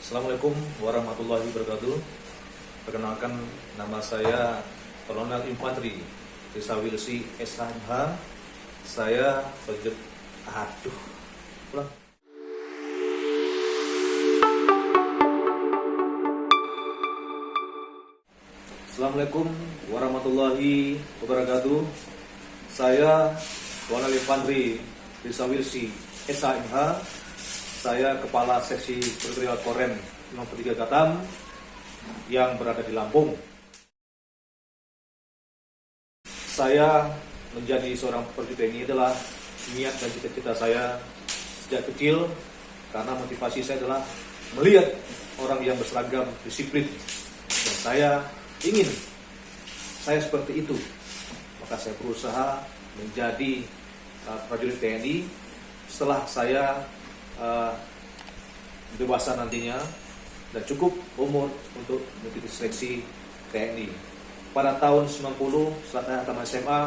Assalamualaikum warahmatullahi wabarakatuh. Perkenalkan, nama saya Kolonel Infantri Desa Wilsi SHMH. Saya ulang. Assalamualaikum warahmatullahi wabarakatuh. Saya Kolonel Infantri Desa Wilsi SHMH. Saya Kepala Seksi Teritorial Korem 53 Gatam yang berada di Lampung. Saya menjadi seorang prajurit TNI adalah niat dan cita-cita saya sejak kecil, karena motivasi saya adalah melihat orang yang berseragam disiplin, dan saya ingin saya seperti itu. Maka saya berusaha menjadi prajurit TNI. Setelah saya dewasa nantinya dan cukup umur untuk mengikuti seleksi TNI. Pada tahun 90 setelah saya tamat SMA,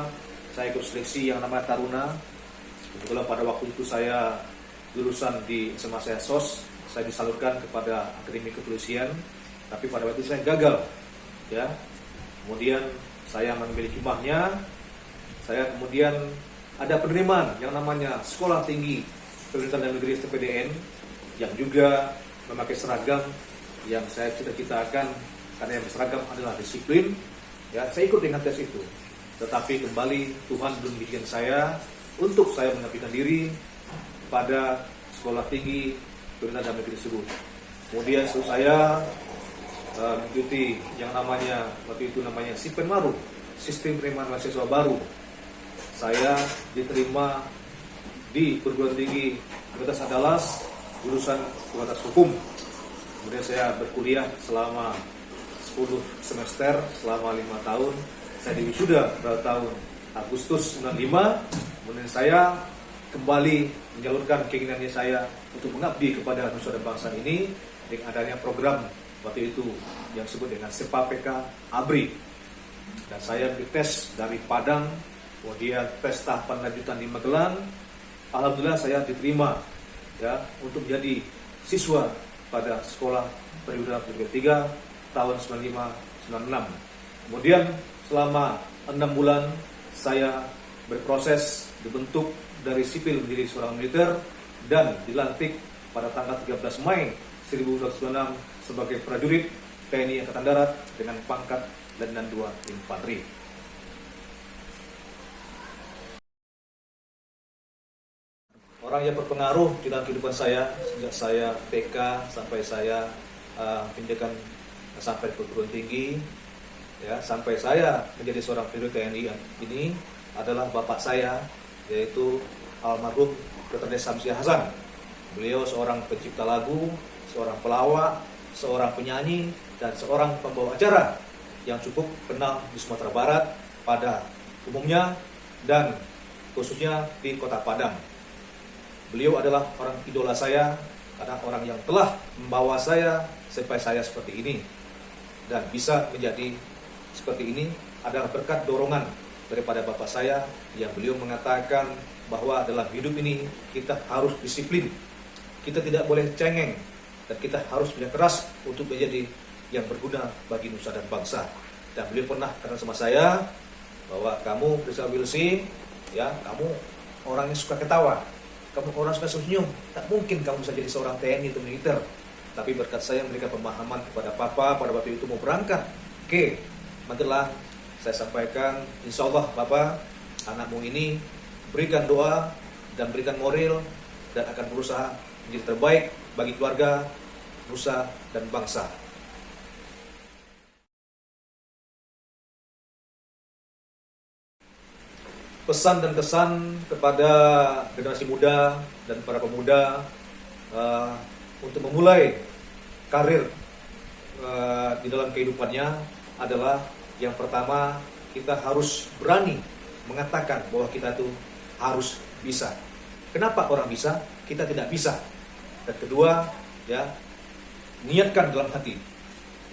saya ikut seleksi yang namanya Taruna. Kebetulan pada waktu itu saya lulusan di SMA saya SOS, saya disalurkan kepada Akademi Kepolisian, tapi pada waktu itu saya gagal. Ya, kemudian saya mengambil hikmahnya. Saya kemudian ada penerimaan yang namanya Sekolah Tinggi Perwira dan Negeri STPDN, yang juga memakai seragam yang saya cita-citakan, karena yang berseragam adalah disiplin. Ya, saya ikut dengan tes itu, tetapi kembali Tuhan belum bikin saya untuk saya mengabdikan diri pada Sekolah Tinggi Perwira dan Negeri tersebut. Kemudian setelah saya mengikuti yang namanya waktu itu namanya Sipenmaru, Sistem Penerimaan Mahasiswa Baru. Saya diterima di Perguruan Tinggi Universitas Andalas, jurusan Fakultas Hukum. Kemudian saya berkuliah selama 10 semester, selama 5 tahun. Saya diwisuda pada tahun Agustus 95. Kemudian saya kembali menyalurkan keinginannya saya untuk mengabdi kepada nusa dan bangsa ini dengan adanya program waktu itu yang disebut dengan SEPA-PK ABRI. Dan saya dites dari Padang, kemudian tes tahapan lanjutan di Magelang. Alhamdulillah saya diterima ya untuk menjadi siswa pada Sekolah Perwira Tinggi 3 tahun 95-96. Kemudian selama 6 bulan saya berproses dibentuk dari sipil menjadi seorang militer dan dilantik pada tanggal 13 Mei 1996 sebagai prajurit TNI Angkatan Darat dengan pangkat Letnan 2 Infanteri. Orang yang berpengaruh di dalam kehidupan saya sejak saya TK sampai saya pendidikan sampai perguruan tinggi, ya, sampai saya menjadi seorang prajurit TNI ini adalah bapak saya, yaitu almarhum Dr. Samsiah Hasan. Beliau seorang pencipta lagu, seorang pelawak, seorang penyanyi, dan seorang pembawa acara yang cukup kenal di Sumatera Barat pada umumnya dan khususnya di Kota Padang. Beliau adalah orang idola saya, karena orang yang telah membawa saya sampai saya seperti ini. Dan bisa menjadi seperti ini adalah berkat dorongan daripada bapak saya, yang beliau mengatakan bahwa dalam hidup ini kita harus disiplin, kita tidak boleh cengeng, dan kita harus bekerja keras untuk menjadi yang berguna bagi nusa dan bangsa. Dan beliau pernah katakan sama saya bahwa kamu Desa Wilsi, ya, kamu orang yang suka ketawa, kamu orang suka senyum, tak mungkin kamu bisa jadi seorang TNI atau militer. Tapi berkat saya memberikan pemahaman kepada papa pada waktu itu mau berangkat ke Magelang, saya sampaikan, insya Allah Bapak, anakmu ini berikan doa dan berikan moral, dan akan berusaha menjadi terbaik bagi keluarga, nusa, dan bangsa. Pesan dan kesan kepada generasi muda dan para pemuda untuk memulai karir di dalam kehidupannya adalah, yang pertama, kita harus berani mengatakan bahwa kita itu harus bisa. Kenapa orang bisa, kita tidak bisa? Dan kedua, ya, niatkan dalam hati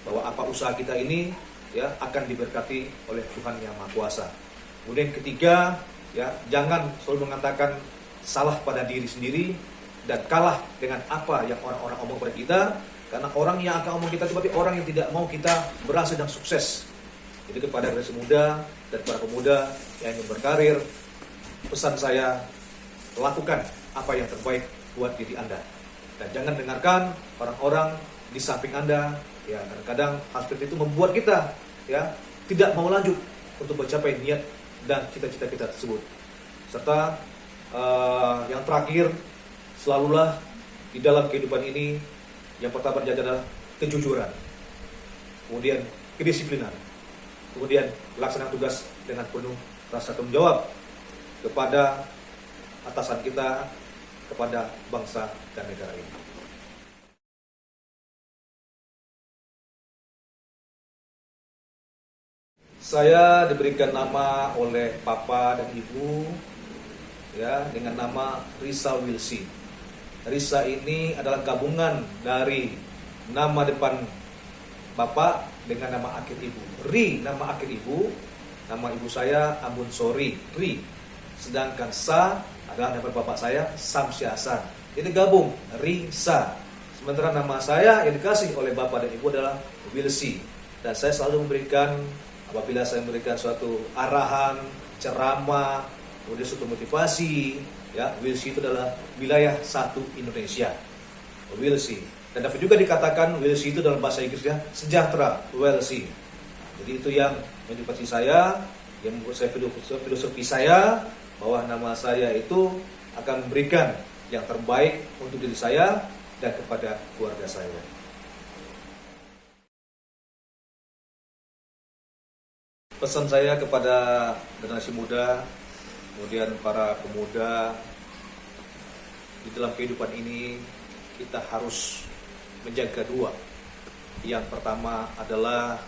bahwa apa usaha kita ini ya akan diberkati oleh Tuhan Yang Maha Kuasa. Kemudian ketiga, ya, jangan selalu mengatakan salah pada diri sendiri dan kalah dengan apa yang orang-orang omong pada kita, Karena orang yang akan ngomong kita seperti orang yang tidak mau kita berhasil dan sukses. Jadi kepada generasi muda dan para pemuda yang ingin berkarir, pesan saya, lakukan apa yang terbaik buat diri Anda. Dan jangan dengarkan orang-orang di samping Anda. Ya, kadang-kadang hal seperti itu membuat kita ya tidak mau lanjut untuk mencapai niat dan cita-cita kita tersebut. Serta yang terakhir, selalulah di dalam kehidupan ini yang pertama terjadi adalah kejujuran, kemudian kedisiplinan, kemudian laksanakan tugas dengan penuh rasa tanggung jawab kepada atasan kita, kepada bangsa dan negara ini. Saya diberikan nama oleh Papa dan Ibu ya dengan nama Risa Wilsi. Risa ini adalah gabungan dari nama depan Bapak dengan nama akhir Ibu. Ri nama akhir Ibu, nama Ibu saya Ambun Sori, Ri. Sedangkan Sa adalah nama Bapak saya Samsiasan. Ini gabung Risa. Sementara nama saya yang dikasih oleh Bapak dan Ibu adalah Wilsi. Dan saya selalu memberikan, apabila saya memberikan suatu arahan, ceramah, kemudian suatu motivasi, ya, Wilsi itu adalah wilayah satu Indonesia. Wilsi. Dan dapat juga dikatakan Wilsi itu dalam bahasa Inggrisnya sejahtera, Wilsi. Jadi itu yang motivasi saya, yang membuat saya filosofi saya bahwa nama saya itu akan memberikan yang terbaik untuk diri saya dan kepada keluarga saya. Pesan saya kepada generasi muda, kemudian para pemuda di dalam kehidupan ini, kita harus menjaga dua. Yang pertama adalah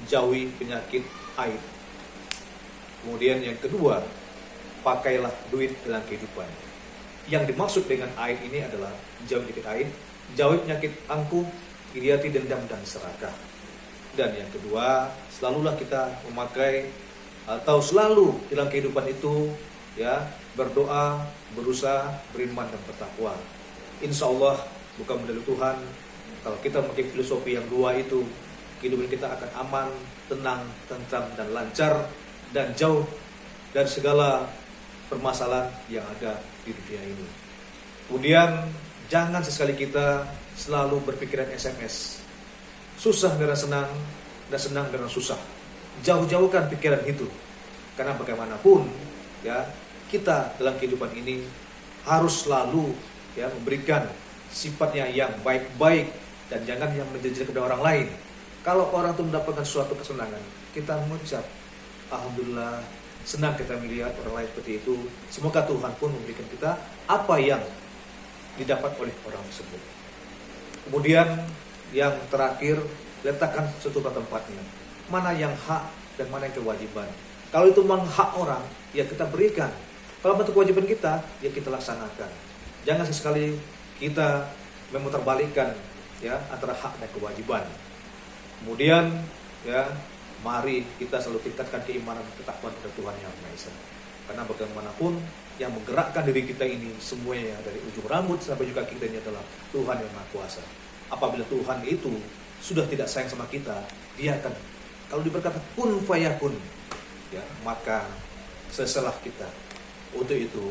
jauhi penyakit aib. Kemudian yang kedua, pakailah duit dalam kehidupan. Yang dimaksud dengan aib ini adalah jauhi penyakit aib, jauhi penyakit angkuh, iri hati, dendam, dan serakah. Dan yang kedua, selalulah kita memakai atau selalu dalam kehidupan itu ya berdoa, berusaha, beriman dan bertakwa. Insya Allah bukan mendalui Tuhan. Kalau kita memakai filosofi yang dua itu, kehidupan kita akan aman, tenang, tentram dan lancar dan jauh dari segala permasalahan yang ada di dunia ini. Kemudian jangan sesekali kita selalu berpikiran SMS. Susah dengan senang dan senang dengan susah. Jauh-jauhkan pikiran itu. Karena bagaimanapun ya, kita dalam kehidupan ini harus selalu ya memberikan sifatnya yang baik-baik dan jangan yang menjadi kepada orang lain. Kalau orang itu mendapatkan suatu kesenangan, kita mengucap alhamdulillah, senang kita melihat orang lain seperti itu. Semoga Tuhan pun memberikan kita apa yang didapat oleh orang tersebut. Kemudian yang terakhir, letakkan sesuatu pada tempatnya. Mana yang hak dan mana yang kewajiban. Kalau itu memang hak orang, ya kita berikan. Kalau bentuk kewajiban kita, ya kita laksanakan. Jangan sesekali kita memutarbalikkan ya antara hak dan kewajiban. Kemudian ya, mari kita selalu tingkatkan keimanan ketakwaan kepada Tuhan Yang Maha Esa. Karena bagaimanapun yang menggerakkan diri kita ini semuanya dari ujung rambut sampai juga kita ini adalah Tuhan Yang Maha Kuasa. Apabila Tuhan itu sudah tidak sayang sama kita, Dia akan, kalau berkata kun fayakun, ya, maka sesalah kita. Untuk itu,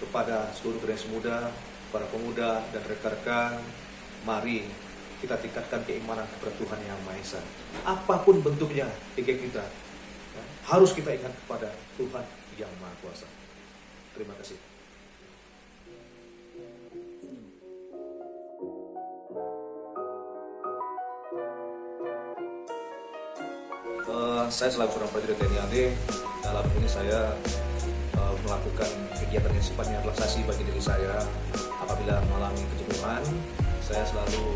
kepada seluruh generasi muda, para pemuda dan rekan-rekan, mari kita tingkatkan keimanan kepada Tuhan Yang Maha Esa. Apapun bentuknya tiga kita, ya, harus kita ingat kepada Tuhan Yang Maha Kuasa. Terima kasih. Saya selaku seorang prajurit TNI AD, dalam ini saya melakukan kegiatan yang sifatnya relaksasi bagi diri saya. Apabila mengalami kejenuhan, saya selalu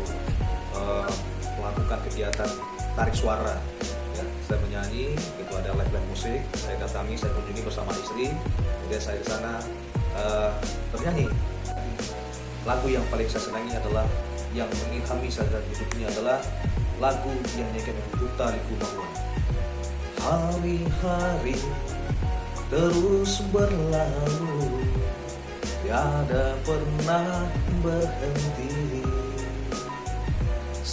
melakukan kegiatan tarik suara. Ya, saya menyanyi, itu ada live musik. Saya datangi, saya kunjungi bersama istri. Kemudian saya di sana bernyanyi. Lagu yang paling saya senangi adalah yang mengilhami saya dalam hidup ini adalah lagu yang nyanyikan Duta Liku Mahuan. Hari-hari terus berlalu, tiada pernah berhenti.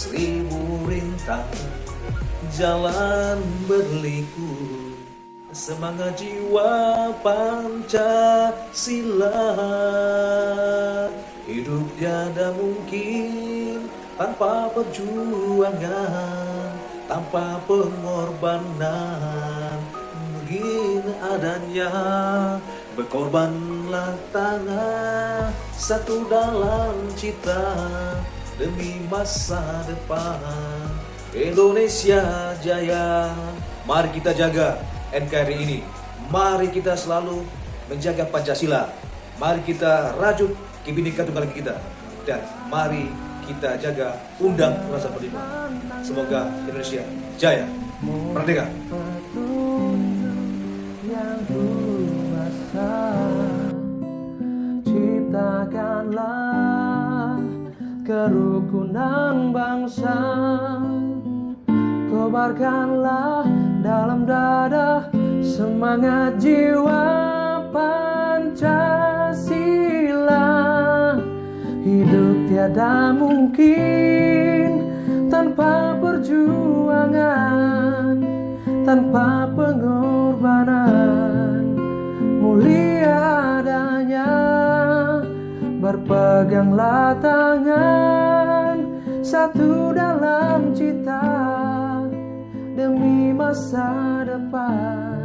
seribu rintangan jalan berliku, semangat jiwa Pancasila. Hidup tiada mungkin tanpa perjuangan, tanpa pengorbanan. Begini adanya, berkorbanlah tangan satu dalam cita demi masa depan Indonesia Jaya. Mari kita jaga NKRI ini. Mari kita selalu menjaga Pancasila. Mari kita rajut Bhinneka Tunggal Ika kita. Dan mari kita jaga Undang-Undang 45. Semoga Indonesia Jaya. Merdeka. Ciptakanlah kerukunan bangsa, kobarkanlah dalam dada semangat jiwa Pancasila. Hidup tiada mungkin tanpa perjuangan, tanpa pengorbanan. Mulia adanya, berpeganglah tangan satu dalam cita demi masa depan.